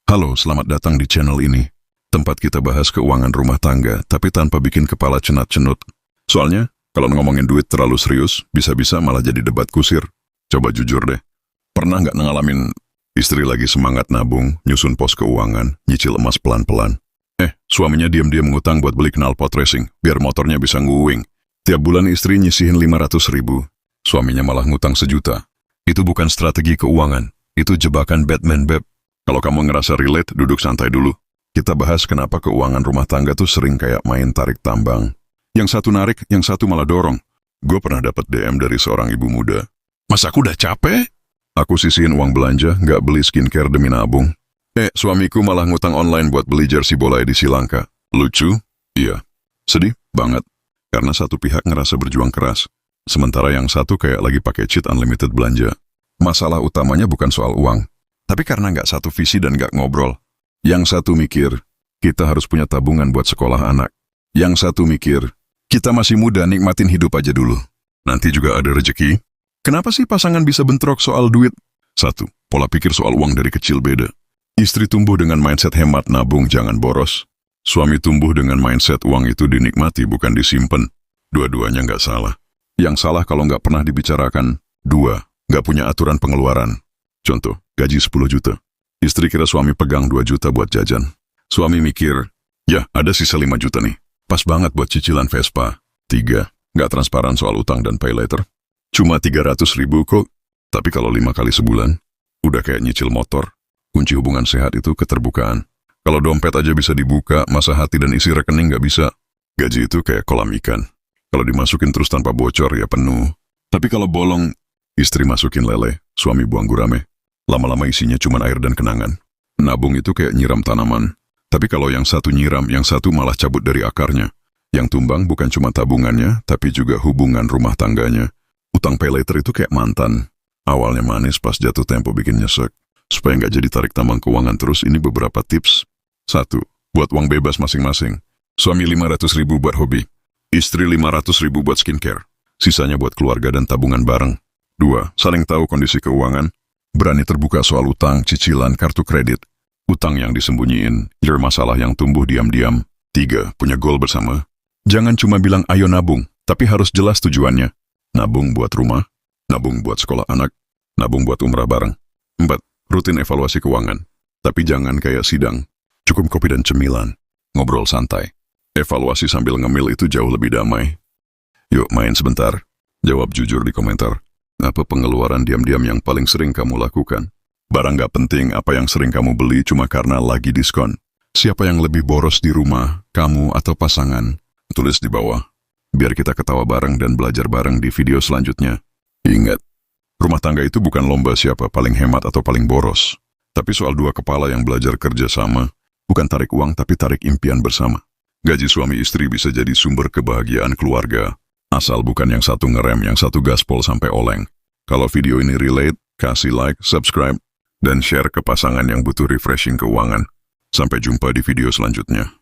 Halo, selamat datang di channel ini. Tempat kita bahas keuangan rumah tangga, tapi tanpa bikin kepala cenat-cenut. Soalnya, kalau ngomongin duit terlalu serius, bisa-bisa malah jadi debat kusir. Coba jujur deh, pernah nggak ngalamin istri lagi semangat nabung, nyusun pos keuangan, nyicil emas pelan-pelan? Suaminya diam-diam ngutang buat beli knalpot racing, biar motornya bisa nguwing. Tiap bulan istri nyisihin 500.000, suaminya malah ngutang 1 juta. Itu bukan strategi keuangan, itu jebakan Batman Beb. Kalau kamu ngerasa relate, duduk santai dulu. Kita bahas kenapa keuangan rumah tangga tuh sering kayak main tarik tambang. Yang satu narik, yang satu malah dorong. Gue pernah dapat DM dari seorang ibu muda. Mas, aku udah capek. Aku sisihin uang belanja, nggak beli skincare demi nabung. Suamiku malah ngutang online buat beli jersey bola di Sri Lanka. Lucu? Iya. Sedih? Banget. Karena satu pihak ngerasa berjuang keras. Sementara yang satu kayak lagi pakai cheat unlimited belanja. Masalah utamanya bukan soal uang. Tapi karena nggak satu visi dan nggak ngobrol. Yang satu mikir, kita harus punya tabungan buat sekolah anak. Yang satu mikir, kita masih muda, nikmatin hidup aja dulu. Nanti juga ada rezeki. Kenapa sih pasangan bisa bentrok soal duit? 1. Pola pikir soal uang dari kecil beda. Istri tumbuh dengan mindset hemat, nabung, jangan boros. Suami tumbuh dengan mindset uang itu dinikmati, bukan disimpan. Dua-duanya nggak salah. Yang salah kalau nggak pernah dibicarakan. 2. Nggak punya aturan pengeluaran. Contoh, gaji 10 juta. Istri kira suami pegang 2 juta buat jajan. Suami mikir, ya ada sisa 5 juta nih. Pas banget buat cicilan Vespa. 3. Nggak transparan soal utang dan pay later. Cuma 300.000 kok. Tapi kalau 5 kali sebulan, udah kayak nyicil motor. Kunci hubungan sehat itu keterbukaan. Kalau dompet aja bisa dibuka, masa hati dan isi rekening nggak bisa. Gaji itu kayak kolam ikan. Kalau dimasukin terus tanpa bocor, ya penuh. Tapi kalau bolong, istri masukin lele, suami buang gurame. Lama-lama isinya cuma air dan kenangan. Nabung itu kayak nyiram tanaman. Tapi kalau yang satu nyiram, yang satu malah cabut dari akarnya. Yang tumbang bukan cuma tabungannya, tapi juga hubungan rumah tangganya. Utang pay later itu kayak mantan. Awalnya manis, pas jatuh tempo bikin nyesek. Supaya nggak jadi tarik tambang keuangan terus, ini beberapa tips. 1. Buat uang bebas masing-masing. Suami 500.000 buat hobi. Istri 500.000 buat skincare. Sisanya buat keluarga dan tabungan bareng. 2. Saling tahu kondisi keuangan. Berani terbuka soal utang, cicilan, kartu kredit. Utang yang disembunyiin, masalah yang tumbuh diam-diam. 3. Punya goal bersama. Jangan cuma bilang ayo nabung, tapi harus jelas tujuannya. Nabung buat rumah, nabung buat sekolah anak, nabung buat umrah bareng. 4. Rutin evaluasi keuangan. Tapi jangan kayak sidang. Cukup kopi dan cemilan. Ngobrol santai. Evaluasi sambil ngemil itu jauh lebih damai. Yuk main sebentar. Jawab jujur di komentar. Apa pengeluaran diam-diam yang paling sering kamu lakukan? Barang gak penting apa yang sering kamu beli cuma karena lagi diskon. Siapa yang lebih boros di rumah, kamu atau pasangan? Tulis di bawah. Biar kita ketawa bareng dan belajar bareng di video selanjutnya. Ingat, rumah tangga itu bukan lomba siapa paling hemat atau paling boros. Tapi soal 2 kepala yang belajar kerja sama. Bukan tarik uang tapi tarik impian bersama. Gaji suami istri bisa jadi sumber kebahagiaan keluarga. Asal bukan yang satu ngerem, yang satu gaspol sampai oleng. Kalau video ini relate, kasih like, subscribe, dan share ke pasangan yang butuh refreshing keuangan. Sampai jumpa di video selanjutnya.